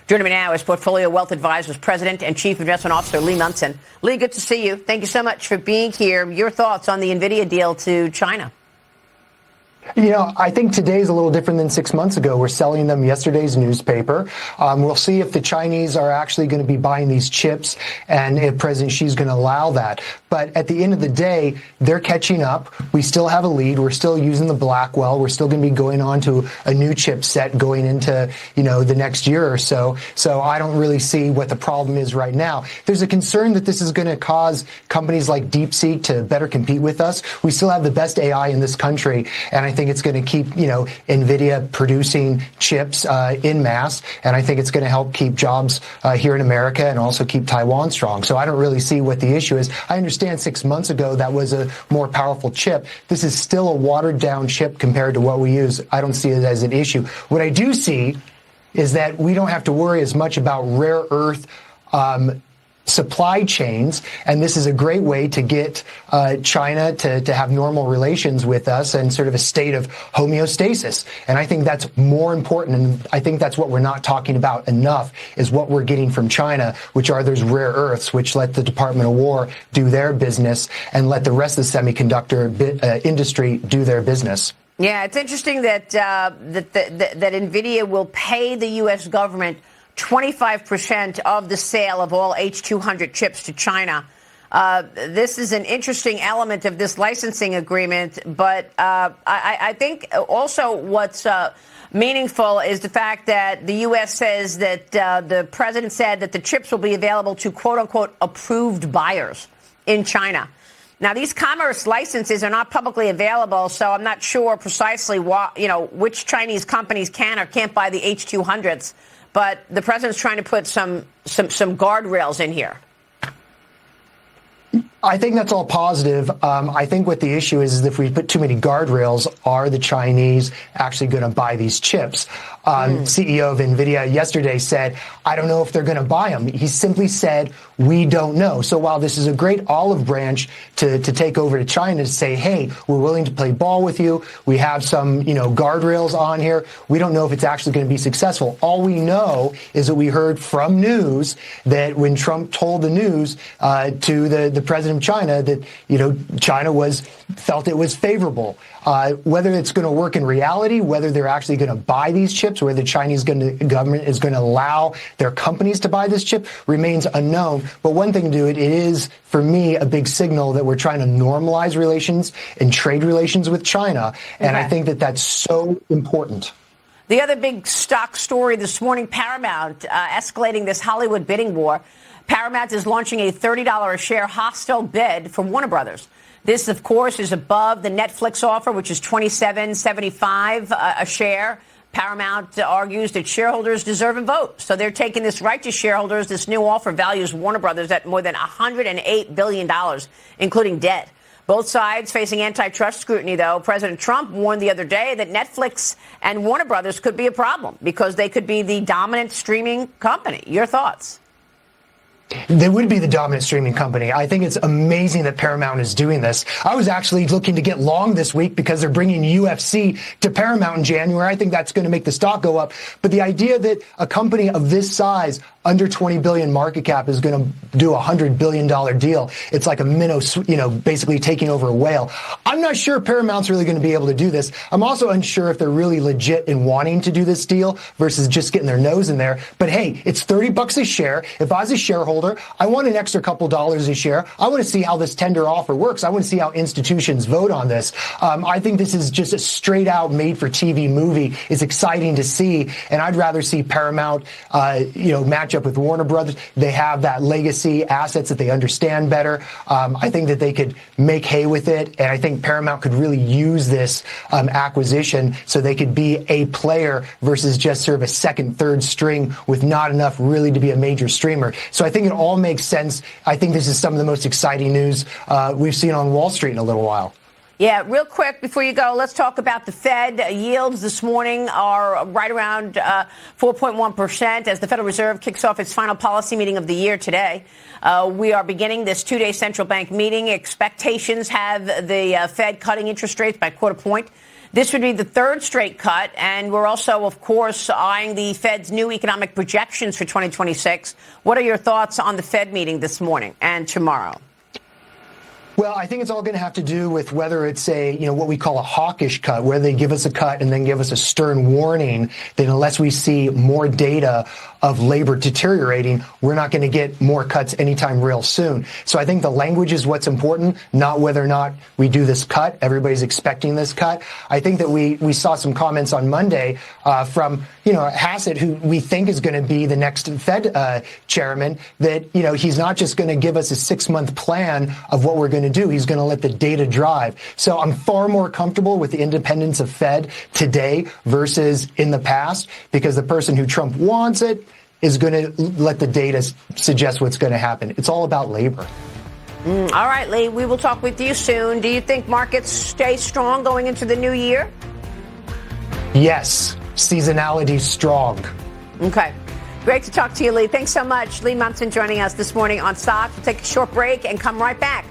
Joining me now is Portfolio Wealth Advisors President and Chief Investment Officer Lee Munson. Lee, good to see you. Thank you so much for being here. Your thoughts on the Nvidia deal to China? You know, I think today is a little different than 6 months ago. We're selling them yesterday's newspaper. We'll see if the Chinese are actually going to be buying these chips and if President Xi's going to allow that. But at the end of the day, they're catching up. We still have a lead. We're still using the Blackwell. We're still going to be going on to a new chipset going into, the next year or so. So I don't really see what the problem is right now. There's a concern that this is going to cause companies like DeepSeek to better compete with us. We still have the best AI in this country, and I think it's going to keep, Nvidia producing chips in mass, and I think it's going to help keep jobs here in America and also keep Taiwan strong. So I don't really see what the issue is. I understand 6 months ago that was a more powerful chip. This is still a watered-down chip compared to what we use. I don't see it as an issue. What I do see is that we don't have to worry as much about rare earth supply chains, and this is a great way to get China to have normal relations with us and sort of a state of homeostasis. And I think that's more important, and I think that's what we're not talking about enough, is what we're getting from China, which are those rare earths, which let the Department of War do their business and let the rest of the semiconductor industry do their business. Yeah, it's interesting that that Nvidia will pay the U.S. government 25% of the sale of all H200 chips to China. This is an interesting element of this licensing agreement, but I think also what's meaningful is the fact that the U.S. says that the president said that the chips will be available to quote-unquote approved buyers in China. Now, these commerce licenses are not publicly available, so I'm not sure precisely which Chinese companies can or can't buy the H200s. But the president's trying to put some guardrails in here. I think that's all positive. I think what the issue is if we put too many guardrails, are the Chinese actually going to buy these chips? CEO of Nvidia yesterday said, I don't know if they're going to buy them. He simply said, we don't know. So while this is a great olive branch to take over to China to say, hey, we're willing to play ball with you, we have some, guardrails on here, we don't know if it's actually going to be successful. All we know is that we heard from news that when Trump told the news to the president of China that, China felt it was favorable. Whether it's going to work in reality, whether they're actually going to buy these chips, whether the Chinese government is going to allow their companies to buy this chip remains unknown. But one thing to do, it is, for me, a big signal that we're trying to normalize relations and trade relations with China. And I think that that's so important. The other big stock story this morning, Paramount escalating this Hollywood bidding war. Paramount is launching a $30 a share hostile bid for Warner Brothers. This, of course, is above the Netflix offer, which is $27.75 a share. Paramount argues that shareholders deserve a vote. So they're taking this right to shareholders. This new offer values Warner Brothers at more than $108 billion, including debt. Both sides facing antitrust scrutiny, though. President Trump warned the other day that Netflix and Warner Brothers could be a problem because they could be the dominant streaming company. Your thoughts? They would be the dominant streaming company. I think it's amazing that Paramount is doing this. I was actually looking to get long this week because they're bringing UFC to Paramount in January. I think that's going to make the stock go up. But the idea that a company of this size, under 20 billion market cap, is going to do a $100 billion deal. It's like a minnow, basically taking over a whale. I'm not sure Paramount's really going to be able to do this. I'm also unsure if they're really legit in wanting to do this deal versus just getting their nose in there. But hey, it's $30 a share. If I was a shareholder, I want an extra couple dollars a share. I want to see how this tender offer works. I want to see how institutions vote on this. I think this is just a straight out made for TV movie. It's exciting to see. And I'd rather see Paramount, match up with Warner Brothers. They have that legacy assets that they understand better. I think that they could make hay with it. And I think Paramount could really use this acquisition so they could be a player versus just sort of a second, third string with not enough really to be a major streamer. So I think it all makes sense. I think this is some of the most exciting news we've seen on Wall Street in a little while. Yeah, real quick before you go, let's talk about the Fed. Yields this morning are right around 4.1% as the Federal Reserve kicks off its final policy meeting of the year today. We are beginning this two-day central bank meeting. Expectations have the Fed cutting interest rates by quarter point. This would be the third straight cut, and we're also, of course, eyeing the Fed's new economic projections for 2026. What are your thoughts on the Fed meeting this morning and tomorrow? Well, I think it's all going to have to do with whether it's what we call a hawkish cut, where they give us a cut and then give us a stern warning that unless we see more data of labor deteriorating, we're not going to get more cuts anytime real soon. So I think the language is what's important, not whether or not we do this cut. Everybody's expecting this cut. I think that we saw some comments on Monday from, Hassett, who we think is going to be the next Fed chairman, that, he's not just going to give us a 6-month plan of what we're going to do. He's going to let the data drive. So I'm far more comfortable with the independence of Fed today versus in the past, because the person who Trump wants it is going to let the data suggest what's going to happen. It's all about labor. All right, Lee, we will talk with you soon. Do you think markets stay strong going into the new year? Yes. Seasonality strong. Okay. Great to talk to you, Lee. Thanks so much. Lee Munson joining us this morning on Stocks. We'll take a short break and come right back